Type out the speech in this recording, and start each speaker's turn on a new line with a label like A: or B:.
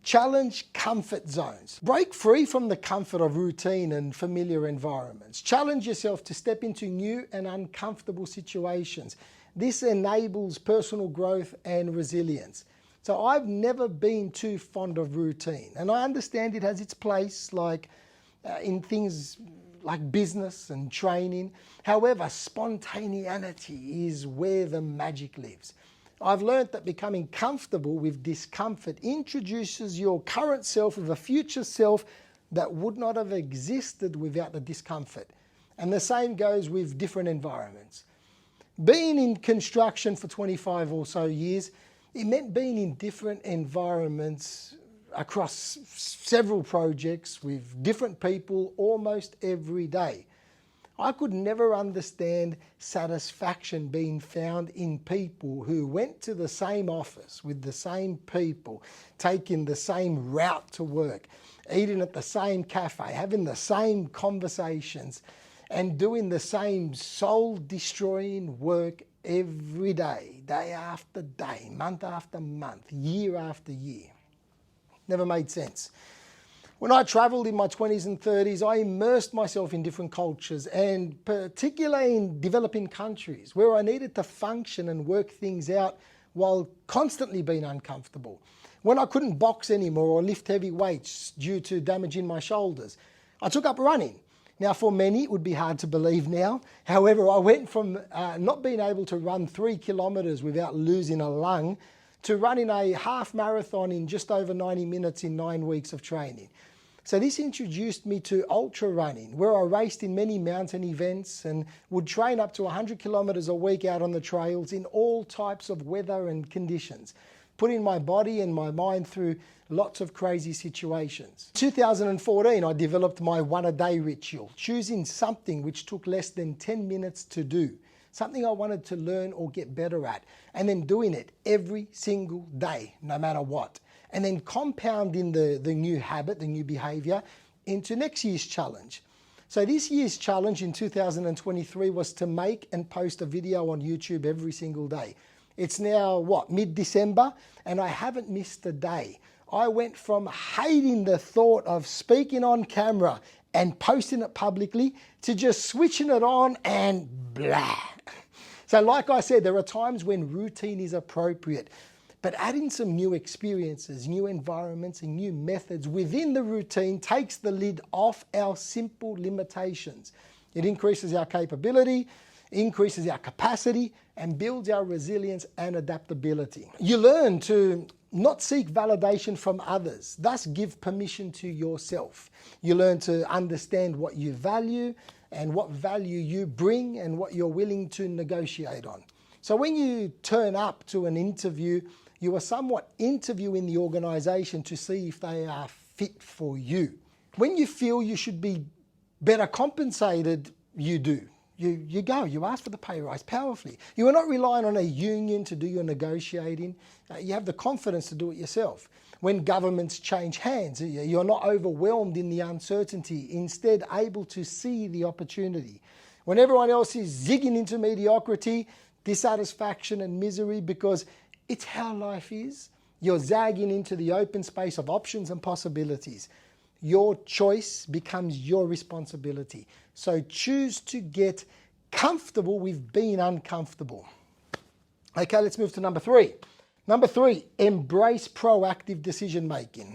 A: Challenge comfort zones. Break free from the comfort of routine and familiar environments. Challenge yourself to step into new and uncomfortable situations. This enables personal growth and resilience. So I've never been too fond of routine, and I understand it has its place, like in things like business and training. However, spontaneity is where the magic lives. I've learned that becoming comfortable with discomfort introduces your current self with a future self that would not have existed without the discomfort. And the same goes with different environments. Being in construction for 25 or so years, it meant being in different environments across several projects with different people almost every day. I could never understand satisfaction being found in people who went to the same office with the same people, taking the same route to work, eating at the same cafe, having the same conversations, and doing the same soul-destroying work every day, day after day, month after month, year after year. Never made sense. When I travelled in my 20s and 30s, I immersed myself in different cultures, and particularly in developing countries where I needed to function and work things out while constantly being uncomfortable. When I couldn't box anymore or lift heavy weights due to damage in my shoulders, I took up running. Now, for many, it would be hard to believe now. However, I went from not being able to run 3 kilometres without losing a lung to running a half marathon in just over 90 minutes in 9 weeks of training. So this introduced me to ultra running, where I raced in many mountain events and would train up to 100 kilometres a week out on the trails in all types of weather and conditions, putting my body and my mind through lots of crazy situations. In 2014, I developed my one-a-day ritual, choosing something which took less than 10 minutes to do, something I wanted to learn or get better at, and then doing it every single day, no matter what. And then compounding the new habit, the new behavior, into next year's challenge. So this year's challenge in 2023 was to make and post a video on YouTube every single day. It's now, mid-December, and I haven't missed a day. I went from hating the thought of speaking on camera and posting it publicly to just switching it on and blah. So like I said, there are times when routine is appropriate, but adding some new experiences, new environments, and new methods within the routine takes the lid off our simple limitations. It increases our capability, increases our capacity, and builds our resilience and adaptability. You learn to not seek validation from others, thus give permission to yourself. You learn to understand what you value and what value you bring and what you're willing to negotiate on. So when you turn up to an interview, you are somewhat interviewing the organization to see if they are fit for you. When you feel you should be better compensated, you do. You go, you ask for the pay rise powerfully. You are not relying on a union to do your negotiating. You have the confidence to do it yourself. When governments change hands, you're not overwhelmed in the uncertainty, instead able to see the opportunity. When everyone else is zigging into mediocrity, dissatisfaction and misery because it's how life is, you're zagging into the open space of options and possibilities. Your choice becomes your responsibility. So choose to get comfortable with being uncomfortable. Okay, let's move to number 3. Number 3, embrace proactive decision making.